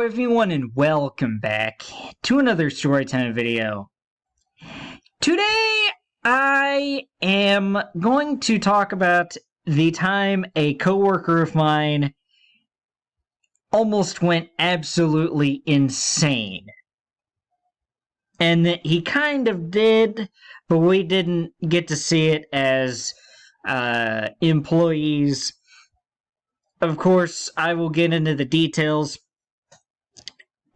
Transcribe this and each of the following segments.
everyone, and welcome back to another Storytime video. Today, I am going to talk about the time a coworker of mine almost went absolutely insane. And that he kind of did, but we didn't get to see it as employees. Of course, I will get into the details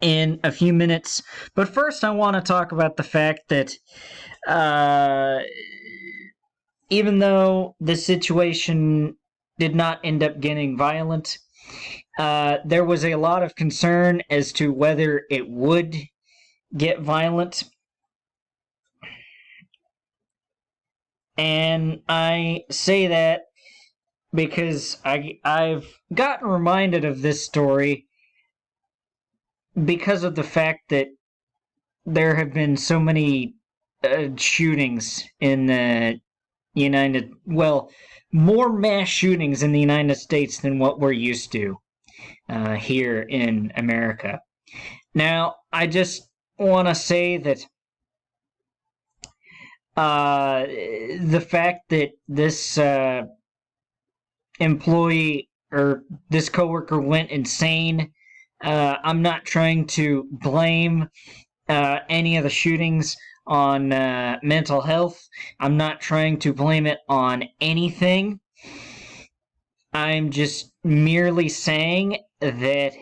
in a few minutes, but first I want to talk about the fact that even though the situation did not end up getting violent, there was a lot of concern as to whether it would get violent. And I say that because I've gotten reminded of this story because of the fact that there have been so many shootings in the more mass shootings in the United States than what we're used to here in America. Now, I just want to say that the fact that this employee or this coworker went insane, I'm not trying to blame any of the shootings on mental health. I'm not trying to blame it on anything. I'm just merely saying that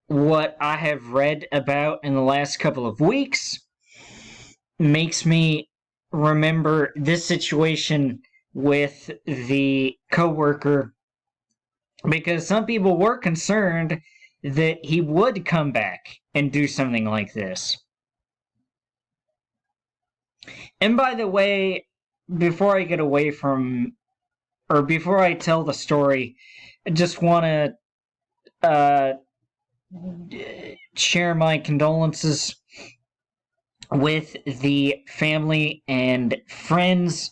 what I have read about in the last couple of weeks makes me remember this situation with the coworker, because some people were concerned that he would come back and do something like this. And by the way, before I tell the story, I just want to share my condolences with the family and friends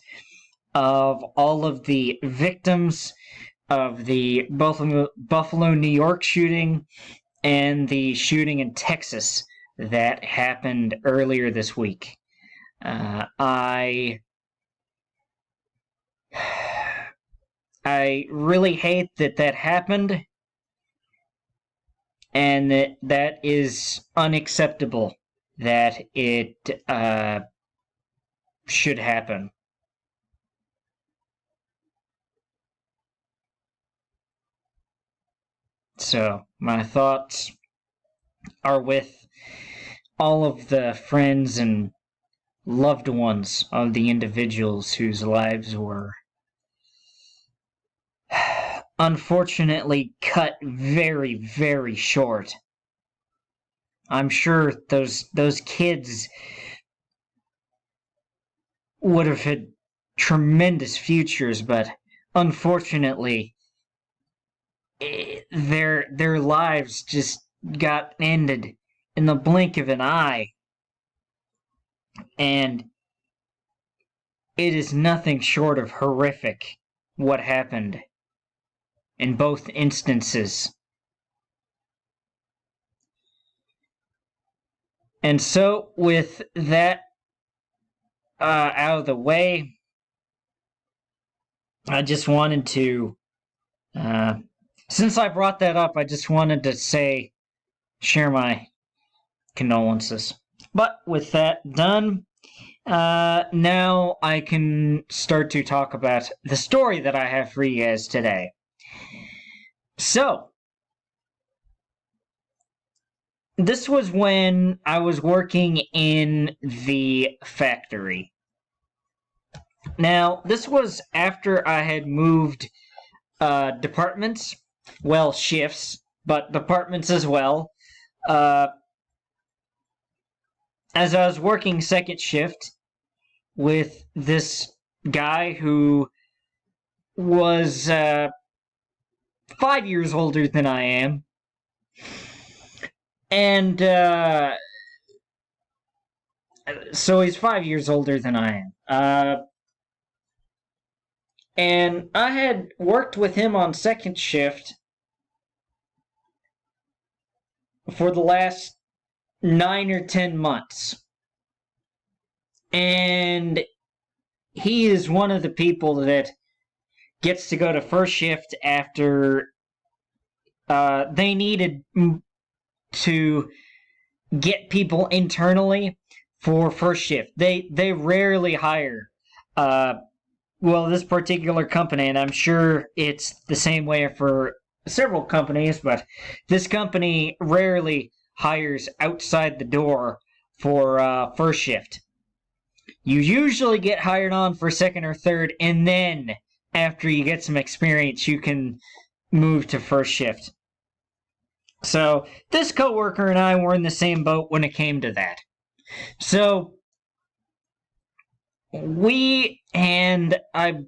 of all of the victims of the Buffalo, New York shooting and the shooting in Texas that happened earlier this week. I really hate that happened, and that is unacceptable that it should happen. So, my thoughts are with all of the friends and loved ones of the individuals whose lives were unfortunately cut very, very short. I'm sure those kids would have had tremendous futures, but unfortunately, their lives just got ended in the blink of an eye. And it is nothing short of horrific what happened in both instances. And so, with that out of the way, I just wanted to, since I brought that up, I just wanted to share my condolences. But with that done, now I can start to talk about the story that I have for you guys today. So, this was when I was working in the factory. Now, this was after I had moved departments, well, shifts, but departments as well. As I was working second shift with this guy who was 5 years older than I am. And so he's 5 years older than I am. And I had worked with him on second shift for the last 9 or 10 months. And he is one of the people that gets to go to first shift after they needed to get people internally for first shift. They rarely hire. This particular company, and I'm sure it's the same way for several companies, but this company rarely hires outside the door for first shift. You usually get hired on for second or third, and then after you get some experience, you can move to first shift. So this coworker and I were in the same boat when it came to that. So we, and I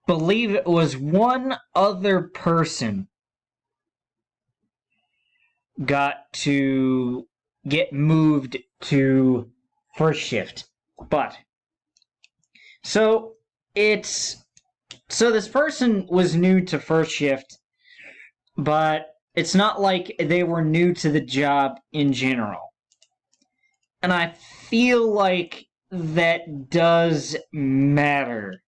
believe it was one other person, got to get moved to first shift. But so this person was new to first shift, but it's not like they were new to the job in general. And I feel like that does matter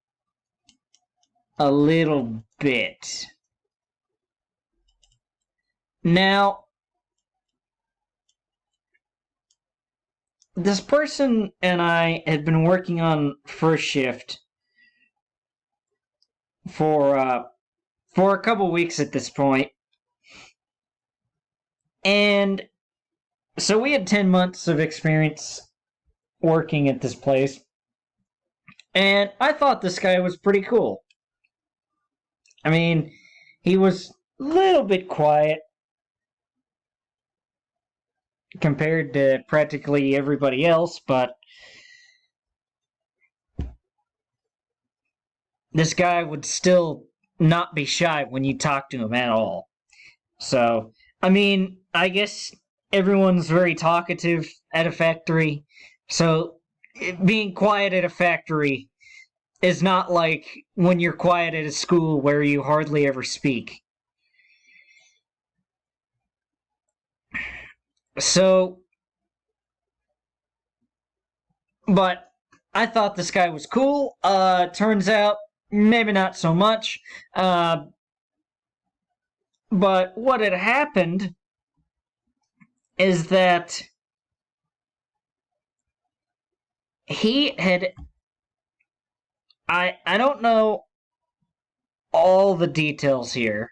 a little bit. Now, this person and I had been working on first shift for a couple weeks at this point. And so we had 10 months of experience working at this place. And I thought this guy was pretty cool. I mean, he was a little bit quiet compared to practically everybody else, but this guy would still not be shy when you talk to him at all. So, I mean, I guess everyone's very talkative at a factory, so being quiet at a factory is not like when you're quiet at a school where you hardly ever speak. So, but I thought this guy was cool. Turns out, maybe not so much. But what had happened is that he had... I don't know all the details here,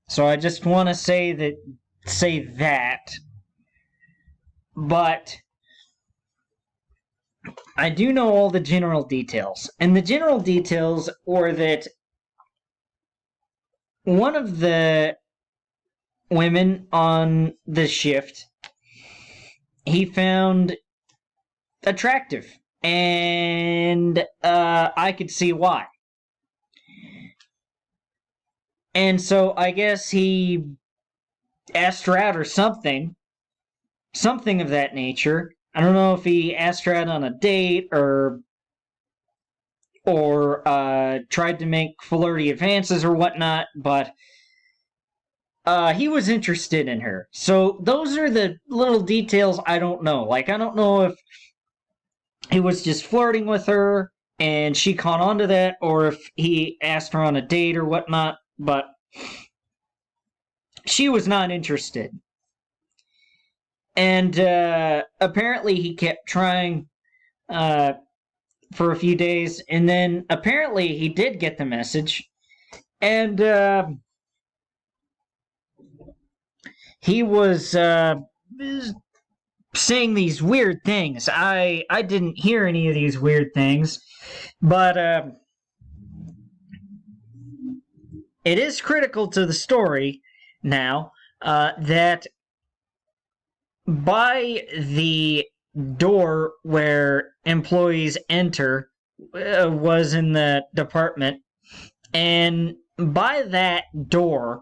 so I just want to say that. But I do know all the general details. And the general details were that one of the women on the shift, he found attractive. And I could see why. And so I guess he asked her out or something of that nature. I don't know if he asked her out on a date or tried to make flirty advances or whatnot, but he was interested in her. So those are the little details I don't know. Like, I don't know if he was just flirting with her and she caught on to that, or if he asked her on a date or whatnot, but she was not interested. And apparently he kept trying for a few days, and then apparently he did get the message, and he was saying these weird things. I didn't hear any of these weird things, but it is critical to the story now that by the door where employees enter was in the department, and by that door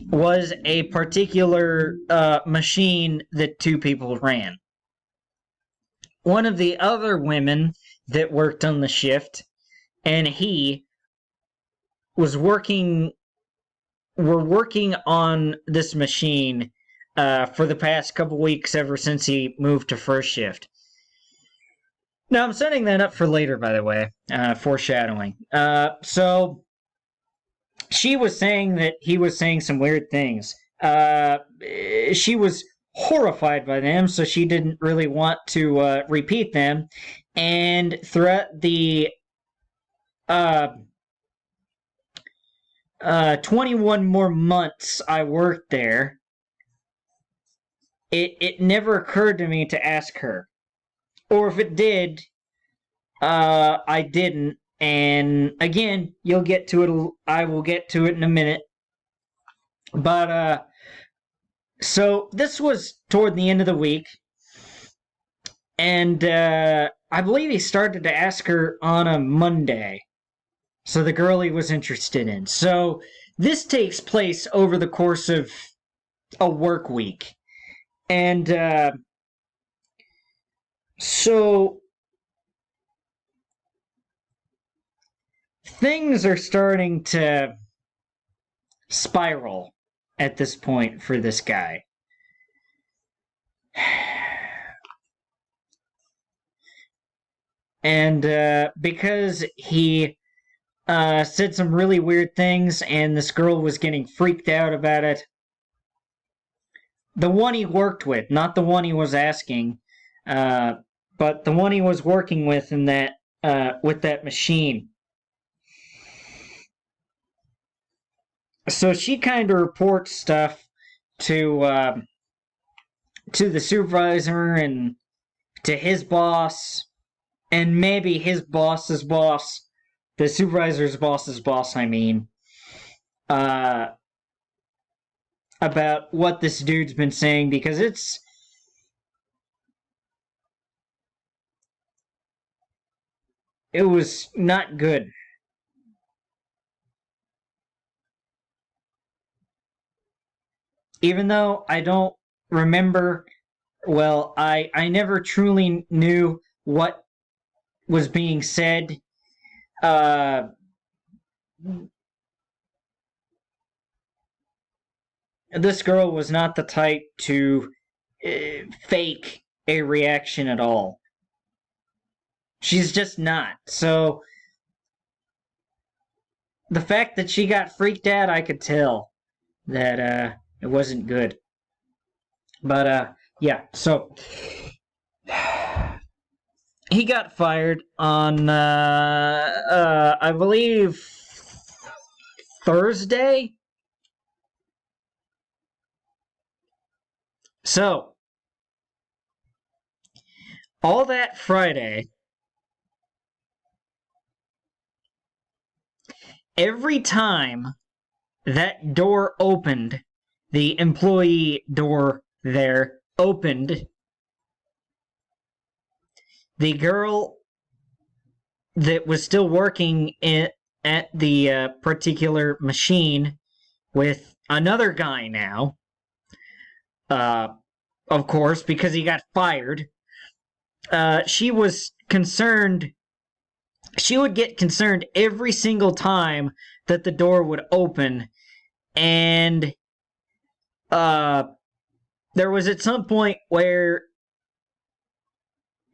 was a particular machine that two people ran. One of the other women that worked on the shift, and he was working were working on this machine for the past couple weeks ever since he moved to first shift. Now, I'm setting that up for later, by the way, foreshadowing. So, she was saying that he was saying some weird things. She was horrified by them, so she didn't really want to repeat them. And throughout the 21 more months I worked there, it never occurred to me to ask her. Or if it did, I didn't. And again, you'll get to it. I will get to it in a minute. But so this was toward the end of the week, and I believe he started to ask her on a Monday. So the girl he was interested in. So this takes place over the course of a work week, and so things are starting to spiral at this point for this guy. And because he said some really weird things and this girl was getting freaked out about it, the one he worked with, not the one he was asking, but the one he was working with in that with that machine. So she kind of reports stuff to the supervisor and to his boss, and maybe his boss's boss, the supervisor's boss's boss, I mean, about what this dude's been saying, because it was not good. Even though I don't remember, well, I never truly knew what was being said. This girl was not the type to fake a reaction at all. She's just not. So the fact that she got freaked out, I could tell that it wasn't good. But yeah, so he got fired on I believe Thursday. So all that Friday, every time that door opened, the employee door there opened, the girl that was still working at the particular machine with another guy now, of course, because he got fired, she was concerned. She would get concerned every single time that the door would open, and there was at some point where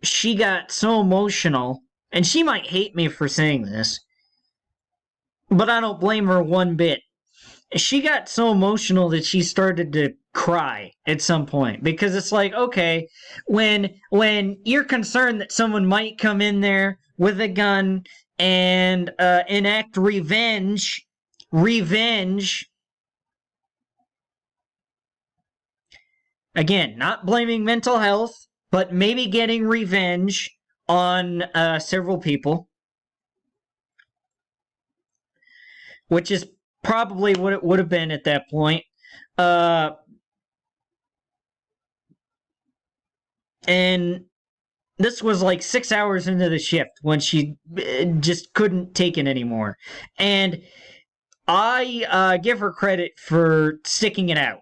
she got so emotional, and she might hate me for saying this, but I don't blame her one bit. She got so emotional that she started to cry at some point, because it's like, okay, when you're concerned that someone might come in there with a gun and enact revenge, again, not blaming mental health, but maybe getting revenge on several people, which is probably what it would have been at that point. And this was like 6 hours into the shift when she just couldn't take it anymore. And I give her credit for sticking it out.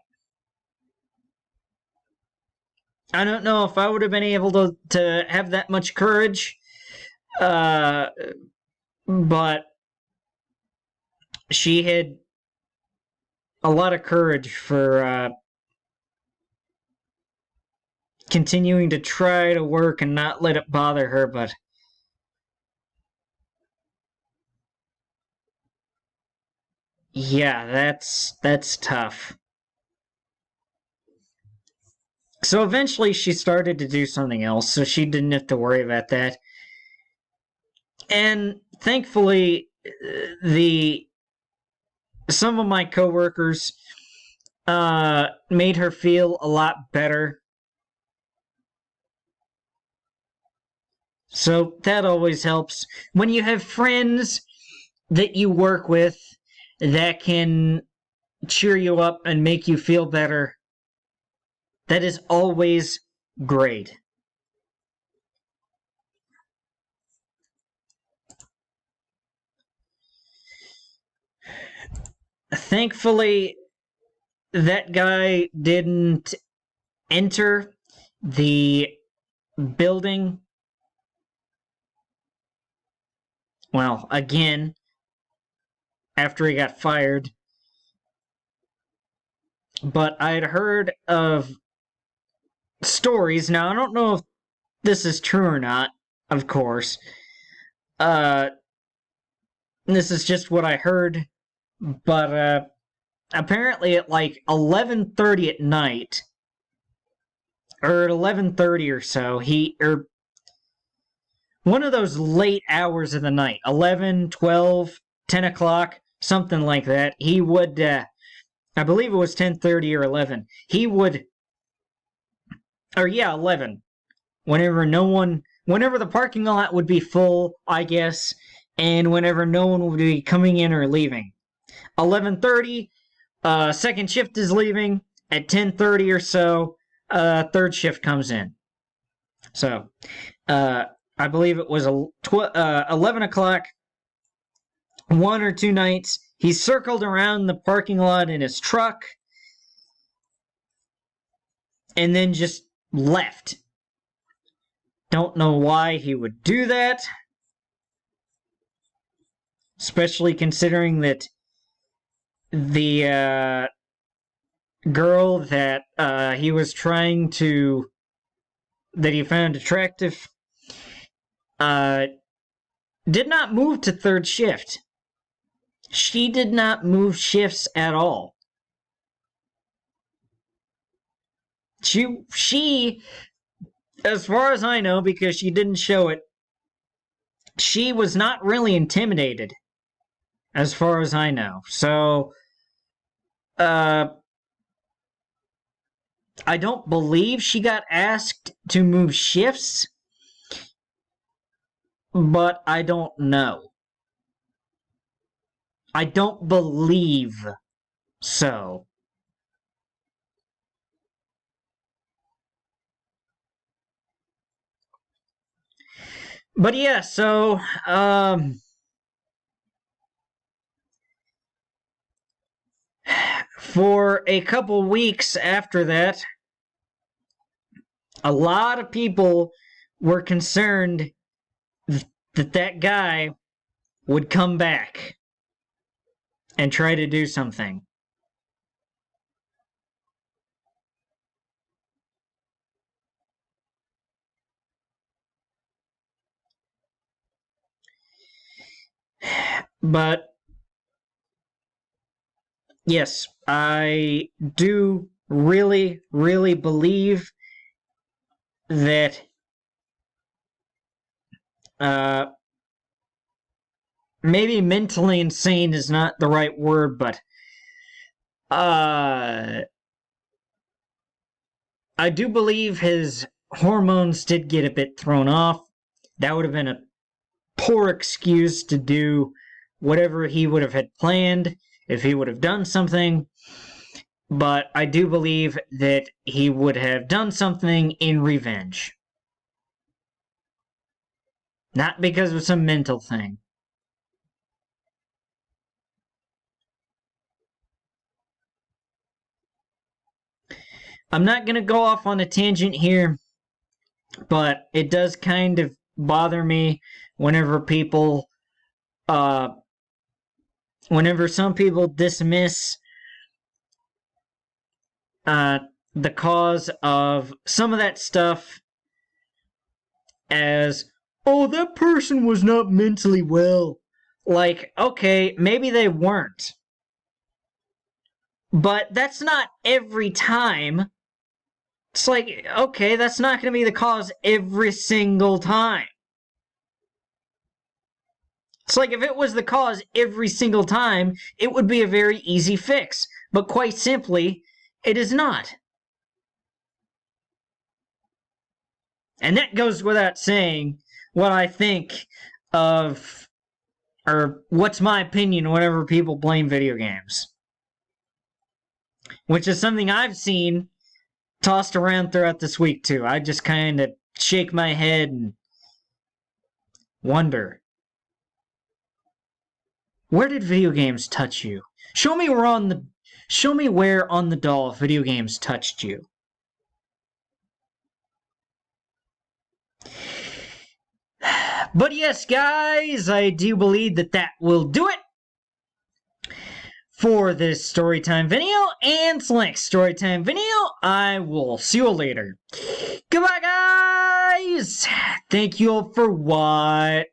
I don't know if I would have been able to have that much courage, but she had a lot of courage for continuing to try to work and not let it bother her, but yeah, that's tough. So eventually she started to do something else, so she didn't have to worry about that. And thankfully, the some of my coworkers made her feel a lot better. So that always helps. When you have friends that you work with that can cheer you up and make you feel better, that is always great. Thankfully, that guy didn't enter the building. Well, again, after he got fired. But I'd heard of stories. Now, I don't know if this is true or not, of course. Uh, this is just what I heard. But apparently at like 11:30 at night, or at 11:30 or so, one of those late hours of the night, 11, 12, 10 o'clock, something like that, he would, I believe it was 10:30 or 11, he would, or yeah, 11, whenever the parking lot would be full, I guess, and whenever no one would be coming in or leaving. 11:30, second shift is leaving. At 10:30 or so, third shift comes in. So, I believe it was 11 o'clock, one or two nights. He circled around the parking lot in his truck and then just left. Don't know why he would do that, especially considering that the girl that he was trying to, that he found attractive, did not move to third shift. She did not move shifts at all. She, as far as I know, because she didn't show it, she was not really intimidated, as far as I know. So, I don't believe she got asked to move shifts, but I don't know. I don't believe so. But yeah, so for a couple weeks after that, a lot of people were concerned that guy would come back and try to do something. But yes, I do really, really believe that maybe mentally insane is not the right word, but I do believe his hormones did get a bit thrown off. That would have been a poor excuse to do whatever he would have had planned if he would have done something. But I do believe that he would have done something in revenge. Not because of some mental thing. I'm not going to go off on a tangent here, but it does kind of bother me whenever whenever some people dismiss the cause of some of that stuff as, oh, that person was not mentally well. Like, okay, maybe they weren't. But that's not every time. It's like, okay, that's not going to be the cause every single time. It's like if it was the cause every single time, it would be a very easy fix. But quite simply, it is not. And that goes without saying what I think of, or what's my opinion whenever people blame video games. Which is something I've seen tossed around throughout this week, too. I just kind of shake my head and wonder, where did video games touch you? Show me where on the doll video games touched you. But yes, guys, I do believe that will do it for this storytime video. And till next storytime video, I will see you later. Goodbye, guys! Thank you all for watching.